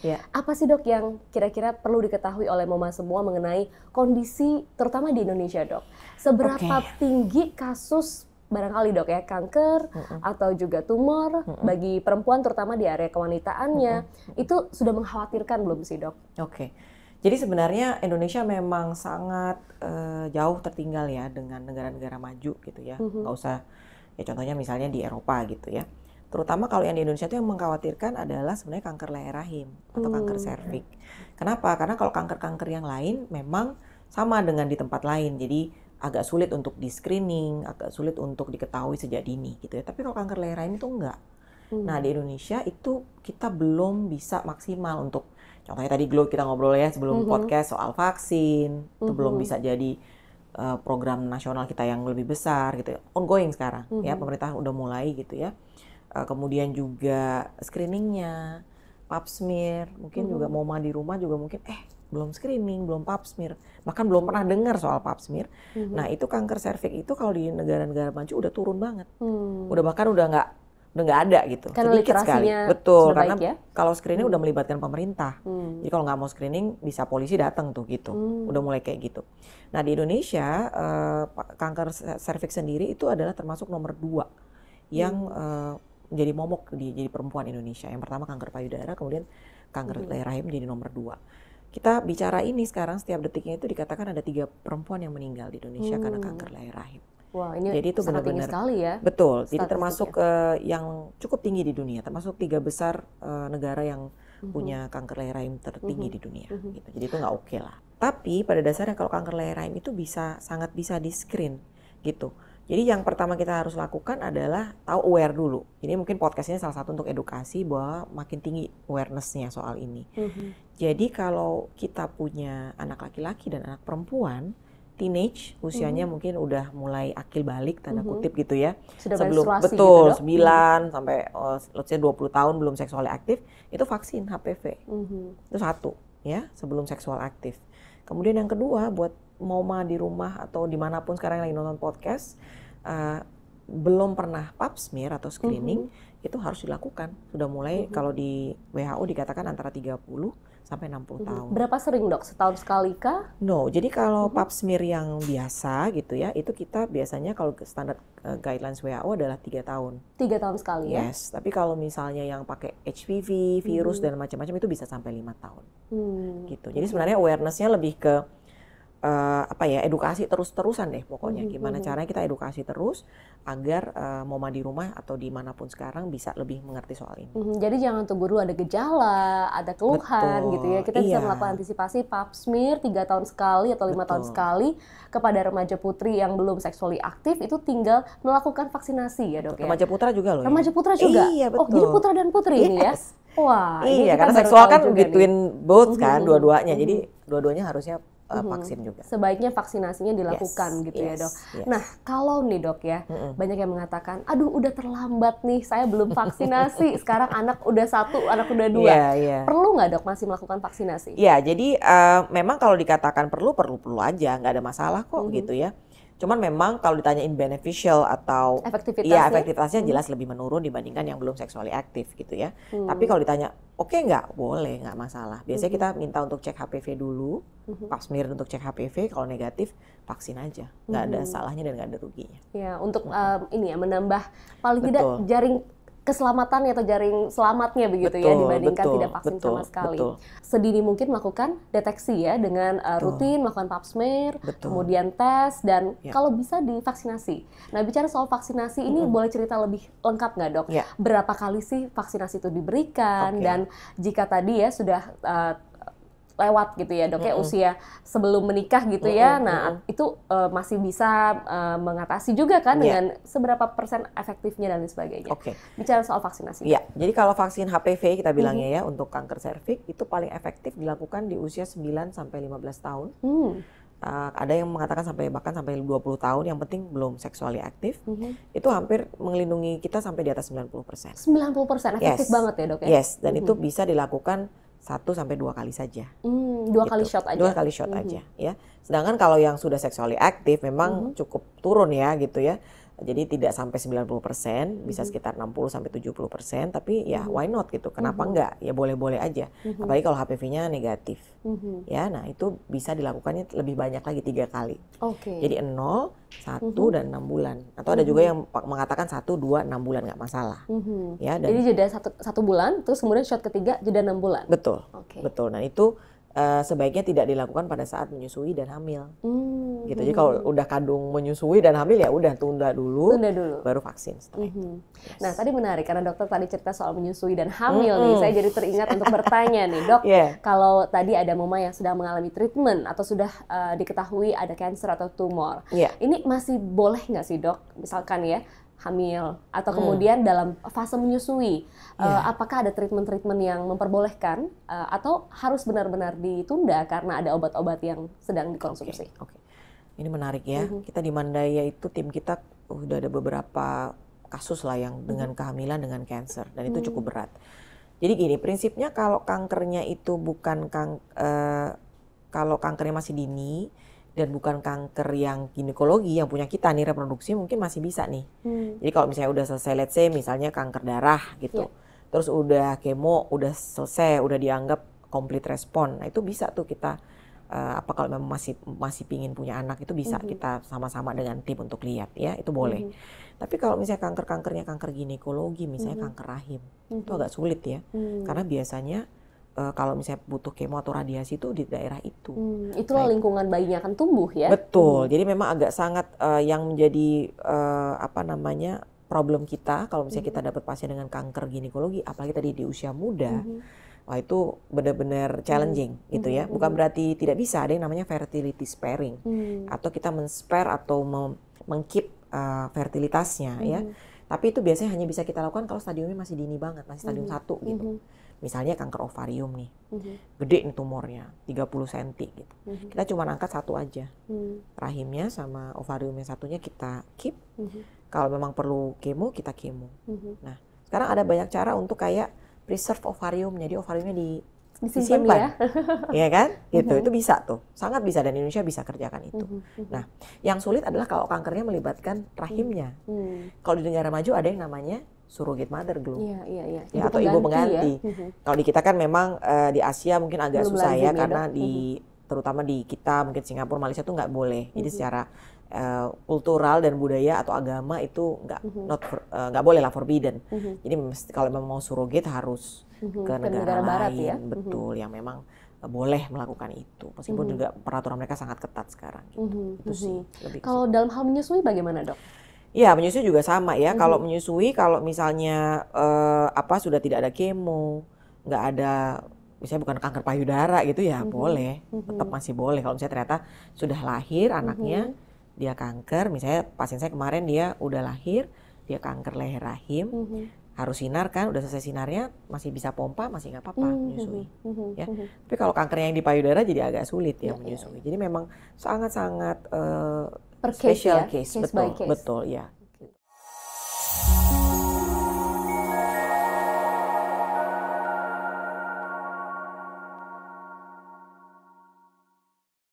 Ya. Apa sih dok yang kira-kira perlu diketahui oleh mama semua mengenai kondisi terutama di Indonesia dok? Seberapa tinggi kasus barangkali dok ya kanker atau juga tumor bagi perempuan terutama di area kewanitaannya itu sudah mengkhawatirkan belum sih dok? Oke. Jadi sebenarnya Indonesia memang sangat jauh tertinggal ya dengan negara-negara maju gitu ya. Nggak usah, ya contohnya misalnya di Eropa gitu ya. Terutama kalau yang di Indonesia itu yang mengkhawatirkan adalah sebenarnya kanker leher rahim atau kanker serviks. Kenapa? Karena kalau kanker-kanker yang lain memang sama dengan di tempat lain. Jadi agak sulit untuk di screening, agak sulit untuk diketahui sejak dini gitu ya. Tapi kalau kanker leher rahim itu enggak. Nah di Indonesia itu kita belum bisa maksimal untuk, contohnya tadi Glo kita ngobrol ya sebelum podcast soal vaksin, itu belum bisa jadi program nasional kita yang lebih besar gitu ya. Ongoing sekarang ya, pemerintah udah mulai gitu ya. Kemudian juga screeningnya, pap smear, mungkin juga mama di rumah juga mungkin belum screening, belum pap smear, bahkan belum pernah dengar soal pap smear. Nah itu kanker serviks itu kalau di negara-negara maju udah turun banget, udah bahkan udah nggak ada gitu, karena sedikit sekali. literasinya Betul, sudah karena baik ya? kalau screening udah melibatkan pemerintah. Jadi kalau nggak mau screening bisa polisi datang tuh gitu, udah mulai kayak gitu. Nah di Indonesia kanker serviks sendiri itu adalah termasuk nomor 2 yang menjadi momok jadi perempuan Indonesia. Yang pertama kanker payudara, kemudian kanker leher rahim jadi nomor 2. Kita bicara ini sekarang setiap detiknya itu dikatakan ada 3 perempuan yang meninggal di Indonesia karena kanker leher rahim. Wah, ini jadi itu sangat tinggi benar-benar sekali ya. Betul. Jadi termasuk yang cukup tinggi di dunia, termasuk 3 besar negara yang punya kanker leher rahim tertinggi di dunia. Gitu. Jadi itu nggak oke lah. Tapi pada dasarnya kalau kanker leher rahim itu sangat bisa di screen gitu. Jadi yang pertama kita harus lakukan adalah tahu aware dulu. Jadi mungkin podcast ini salah satu untuk edukasi bahwa makin tinggi awareness-nya soal ini. Jadi kalau kita punya anak laki-laki dan anak perempuan, teenage, usianya mungkin udah mulai akil balik tanda kutip gitu ya. Sudah sebelum menstruasi betul gitu, 9 sampai let's say 20 tahun belum seksual aktif, itu vaksin HPV. Itu satu ya, sebelum seksual aktif. Kemudian yang kedua buat mama di rumah atau dimanapun sekarang yang lagi nonton podcast, belum pernah pap smear atau screening, itu harus dilakukan. Sudah mulai kalau di WHO dikatakan antara 30 sampai 60 tahun. Berapa sering dok? Setahun sekali kah? No, jadi kalau pap smear yang biasa gitu ya, itu kita biasanya kalau standar guidelines WHO adalah 3 tahun. 3 tahun sekali ya? Yes, tapi kalau misalnya yang pakai HPV, virus dan macam-macam itu bisa sampai 5 tahun. Gitu. Jadi sebenarnya awareness-nya lebih ke edukasi terus-terusan deh pokoknya. Gimana caranya kita edukasi terus agar mama di rumah atau dimanapun sekarang bisa lebih mengerti soal ini. Jadi jangan tunggu dulu ada gejala, ada keluhan gitu ya. Kita bisa melakukan antisipasi pap smear 3 tahun sekali atau 5 tahun sekali kepada remaja putri yang belum seksually aktif, itu tinggal melakukan vaksinasi ya dok ya. Remaja putra juga loh. Remaja putra juga? Iya betul. Oh jadi putra dan putri ini ya? Wah, iya karena seksual kan between both kan, dua-duanya. Jadi dua-duanya harusnya vaksin juga. Sebaiknya vaksinasinya dilakukan gitu ya dok. Nah kalau nih dok ya, banyak yang mengatakan, aduh udah terlambat nih, saya belum vaksinasi. Sekarang anak udah 1, anak udah 2. Perlu nggak dok masih melakukan vaksinasi? Iya, jadi memang kalau dikatakan perlu aja, nggak ada masalah kok gitu ya. Cuman memang kalau ditanyain beneficial atau efektivitasnya jelas lebih menurun dibandingkan yang belum seksually aktif gitu ya. Tapi kalau ditanya oke nggak, boleh, nggak masalah. Biasanya kita minta untuk cek HPV dulu, pap smear untuk cek HPV, kalau negatif vaksin aja, nggak ada salahnya dan nggak ada ruginya. Ya untuk menambah paling tidak jaring keselamatannya atau jaring selamatnya begitu ya dibandingkan tidak vaksin sama sekali. Sedini mungkin melakukan deteksi ya dengan rutin melakukan pap smear, kemudian tes dan kalau bisa divaksinasi. Nah bicara soal vaksinasi ini boleh cerita lebih lengkap nggak dok? Berapa kali sih vaksinasi itu diberikan dan jika tadi ya sudah lewat gitu ya dok ya usia sebelum menikah gitu ya, nah itu masih bisa mengatasi juga kan dengan seberapa persen efektifnya dan lain sebagainya. Bicara soal vaksinasi. Iya, jadi kalau vaksin HPV kita bilangnya ya untuk kanker serviks itu paling efektif dilakukan di usia 9 sampai 15 tahun. Ada yang mengatakan bahkan sampai 20 tahun, yang penting belum seksually aktif. Itu hampir melindungi kita sampai di atas 90%. 90% efektif banget ya dok ya? Yes, dan itu bisa dilakukan 1 sampai 2 kali saja. 2 kali shot aja? 2 kali shot aja ya. Sedangkan kalau yang sudah seksually aktif memang cukup turun ya gitu ya. Jadi tidak sampai 90%, bisa sekitar 60-70%, tapi ya why not gitu, kenapa enggak? Ya boleh-boleh aja. Apalagi kalau HPV-nya negatif. Ya, nah itu bisa dilakukannya lebih banyak lagi 3 kali. Jadi 0, 1, dan 6 bulan. Atau ada juga yang mengatakan 1, 2, 6 bulan nggak masalah. Ya, dan jadi jeda 1 bulan, terus kemudian shot ketiga jeda 6 bulan? Betul, betul. Nah itu sebaiknya tidak dilakukan pada saat menyusui dan hamil. Gitu. Jadi kalau udah kandung menyusui dan hamil ya udah tunda dulu, baru vaksin setelah itu. Nah tadi menarik karena dokter tadi cerita soal menyusui dan hamil nih, saya jadi teringat untuk bertanya nih dok, kalau tadi ada mama yang sedang mengalami treatment atau sudah diketahui ada kanker atau tumor, ini masih boleh nggak sih dok, misalkan ya hamil atau kemudian dalam fase menyusui, apakah ada treatment-treatment yang memperbolehkan atau harus benar-benar ditunda karena ada obat-obat yang sedang dikonsumsi? Ini menarik ya. Kita di Mandaya itu tim kita udah ada beberapa kasus lah yang dengan kehamilan dengan kanker dan itu cukup berat. Jadi gini, prinsipnya kalau kankernya itu bukan kalau kankernya masih dini dan bukan kanker yang ginekologi yang punya kita nih reproduksi mungkin masih bisa nih. Jadi kalau misalnya udah selesai, let's say misalnya kanker darah gitu, terus udah kemo, udah selesai, udah dianggap complete respon, nah itu bisa tuh kita kalau memang masih pingin punya anak itu bisa kita sama-sama dengan tim untuk lihat ya, itu boleh. Tapi kalau misalnya kankernya kanker ginekologi, misalnya kanker rahim, itu agak sulit ya, karena biasanya kalau misalnya butuh kemo atau radiasi itu di daerah itu. Itulah lingkungan bayinya akan tumbuh ya. Betul. Jadi memang agak sangat yang menjadi problem kita kalau misalnya kita dapat pasien dengan kanker ginekologi, apalagi tadi di usia muda. Wah itu benar-benar challenging gitu ya. Bukan berarti tidak bisa, ada yang namanya fertility sparing. Atau kita men-spare atau meng-keep fertilitasnya ya. Tapi itu biasanya hanya bisa kita lakukan kalau stadiumnya masih dini banget, masih stadium 1 gitu. Misalnya kanker ovarium nih, gede nih tumornya, 30 cm gitu. Kita cuma angkat 1 aja. Rahimnya sama ovarium yang satunya kita keep. Kalau memang perlu kemo, kita kemo. Nah, sekarang ada banyak cara untuk kayak preserve ovarium, jadi ovariumnya disimpan, ya kan? Gitu, itu bisa tuh, sangat bisa dan Indonesia bisa kerjakan itu. Nah, yang sulit adalah kalau kankernya melibatkan rahimnya. Kalau di negara maju ada yang namanya surrogate mother glue, ya, atau ibu pengganti. Ya? Kalau di kita kan memang di Asia mungkin agak susah ya, karena terutama di kita mungkin Singapura, Malaysia tuh nggak boleh. Jadi secara kultural dan budaya atau agama itu nggak boleh lah, forbidden. Jadi kalau memang mau surrogate harus ke negara barat lain, ya? Betul, yang memang boleh melakukan itu. Meskipun juga peraturan mereka sangat ketat sekarang. Gitu. Itu sih. Kalau dalam hal menyusui bagaimana dok? Ya menyusui juga sama ya. Kalau menyusui, kalau misalnya sudah tidak ada kemo, nggak ada misalnya bukan kanker payudara gitu ya, boleh, tetap masih boleh. Kalau misalnya ternyata sudah lahir anaknya dia kanker, misalnya pasien saya kemarin dia udah lahir, dia kanker leher rahim, harus sinar kan, udah selesai sinarnya masih bisa pompa, masih nggak apa-apa menyusui. Ya. Tapi kalau kankernya yang di payudara jadi agak sulit ya menyusui. Jadi memang sangat-sangat special case, betul ya.